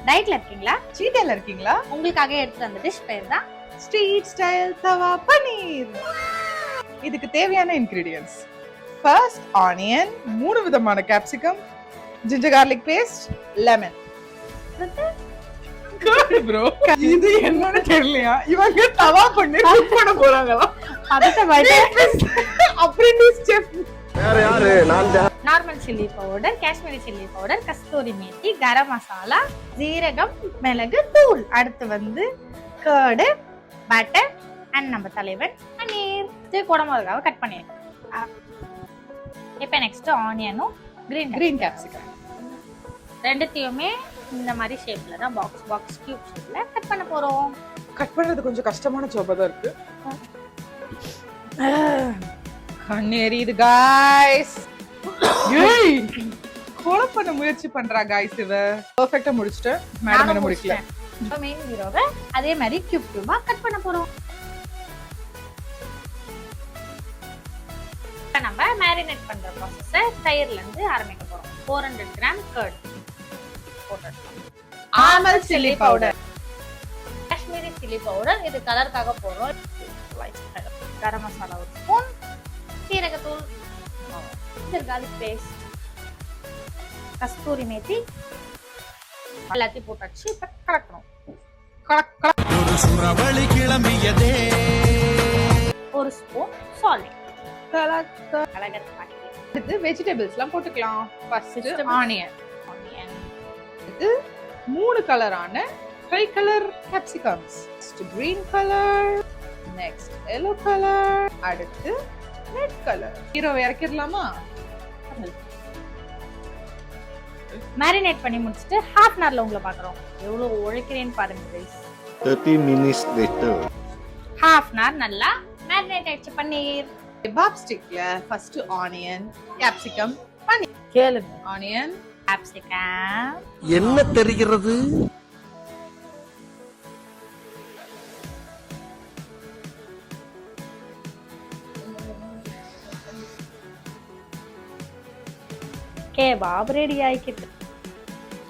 டயட்ல இருக்கீங்களா? சீட்ல இருக்கீங்களா? உங்களுக்காக எடுத்து வந்த டிஷ் பேர் தான் ஸ்ட்ரீட் ஸ்டைல் தவா பனீர். இதுக்கு தேவையான இன்கிரிடியன்ட்ஸ்: ஃபர்ஸ்ட் ஆனியன், 3 விதமான capsicum, ginger garlic paste, lemon. Bro இது என்னன்னு தெரியலையா? இவங்க தவா பன்னீர் குக் பண்ண போறாங்களா? Apprentice chef. வேற யாரு? நான் தான். Normal chilli powder, Kashmiri chilli powder, kasturi methi, garam masala, ஜீரகம், மிளகு தூள். அடுத்து வந்து கர்டு, பட்டர் அண்ட் நம்ம தலைவன் பன்னீர். இது குடமிளகாவை கட் பண்ணிருக்கேன். இப்போ நெக்ஸ்ட் ஆனியனும் கிரீன் கேப்சிகம் ரெண்டுத்தையுமே இந்த மாதிரி ஷேப்ல தான் பாக்ஸ் கியூப் ஷேப்ல கட் பண்ண போறோம். கட் பண்றது கொஞ்சம் கஷ்டமான ஜாபா தான் இருக்கு. கண்ணேரியுது गाइस. ஏய் கோல பண்ண முயற்சி பண்றா गाइस. இவ பெர்ஃபெக்ட்டா முடிச்சிட்டு மேடம் என்ன முடிக்கல. இப்போ மெயின் ஹீரோவை அதே மாதிரி கியூபா கட் பண்ண போறோம். இப்போ நம்ம மேரினேட் பண்ற process-ஐ தயிர்ல இருந்து ஆரம்பிக்க போறோம். 400 கிராம் கர்ட் போட்டுடலாம். AMOLED chilli powder, Kashmiri chilli powder, இது கலருக்காக போறோம். கரம் மசாலா ஒரு ஸ்பூன், சீரகத்தூள், ஜிஞ்சர் garlic பேஸ்ட், கஸ்தூரி மேத்தி எல்லாத்தையும் போட்டாச்சு. இப்ப கலக்கணும். ஒரு சுறவழி கிளம்பியதே. ஒரு ஸ்பூன் சால்ட். அடுத்து வெஜிடபிள்ஸ்லாம் போட்டுக்கலாம். First onion. இது 3 கலரான tri colour capsicums. Green colour, next yellow colour, அடுத்து ரெட் கலர். ஹீரோவை இறக்கிடலாமா? மேரினேட் பண்ணி முடிச்சிட்டு half an hourல உங்களை பாக்குறோம். எவ்வளவு உழைக்கிறேன்னு பாருங்க guys. 30 minutes later. half an hour நல்லா மேரினேட் ஆயிடுச்சு பன்னீர். கெபாப் ஸ்டிக்ல ஃபர்ஸ்ட் ஆனியன், கேப்சிகம், பன்னீர். கேளுங்க. ஆனியன், கேப்சிகம், என்ன தெரிகிறது? கேபாப் ரெடி ஆயிக்கிட்டு.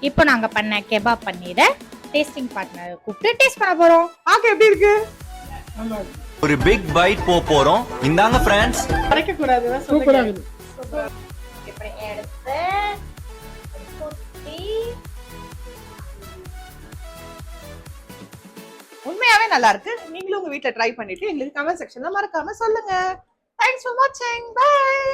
இப்போ நாங்க பண்ண கேபாப் பன்னீரை டேஸ்டிங் பார்ட்னர் கூப்பிட்டு டேஸ்ட் பண்ண போறோம். ஆக்க எப்படி இருக்கு? ஒரு பிக் பைட் போறோம். இந்தாங்க ஃப்ரெண்ட்ஸ். அரைக்க கூடாதுன்னு சொல்லுங்க. இப்படி எடுத்து குத்தி. உண்மையாவே நல்லா இருக்கு. நீங்களும் உங்க வீட்ல ட்ரை பண்ணிட்டு எங்களுக்கு கமெண்ட் செக்ஷன்ல மறக்காம சொல்லுங்க. Thanks for watching. Bye.